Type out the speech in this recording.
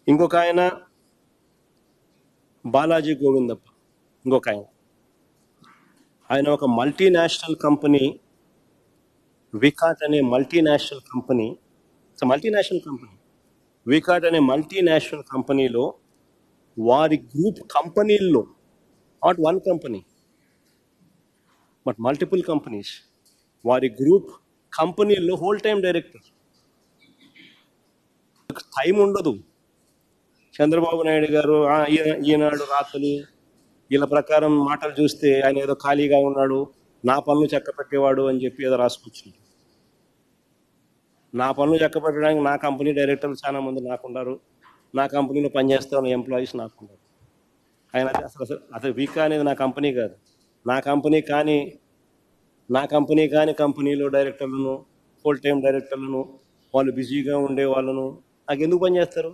ఇంకొక ఆయన బాలాజీ గోవిందప్ప, ఇంకొక ఆయన ఒక మల్టీనేషనల్ కంపెనీ, వికాట్ అనే మల్టీనేషనల్ కంపెనీ, వికాట్ అనే మల్టీనేషనల్ కంపెనీలో వారి గ్రూప్ కంపెనీల్లో, not one company but multiple companies, వారి గ్రూప్ కంపెనీల్లో హోల్ టైం డైరెక్టర్. టైం ఉండదు. చంద్రబాబు నాయుడు గారు ఈనాడు రాత్రులు వీళ్ళ ప్రకారం మాటలు చూస్తే ఆయన ఏదో ఖాళీగా ఉన్నాడు, నా పనులు చక్కపెట్టేవాడు అని చెప్పి ఏదో రాసుకొచ్చింది. నా పనులు చక్కపెట్టడానికి నా కంపెనీ డైరెక్టర్లు చాలా మంది నాకున్నారు, నా కంపెనీలో పనిచేస్తా ఉన్న ఎంప్లాయీస్ నాకున్నారు. ఆయన అసలు వీకా అనేది నా కంపెనీ కాదు. నా కంపెనీ కానీ కంపెనీలో డైరెక్టర్లను, ఫుల్ టైం డైరెక్టర్లను, వాళ్ళు బిజీగా ఉండే వాళ్ళను నాకు ఎందుకు పనిచేస్తారు?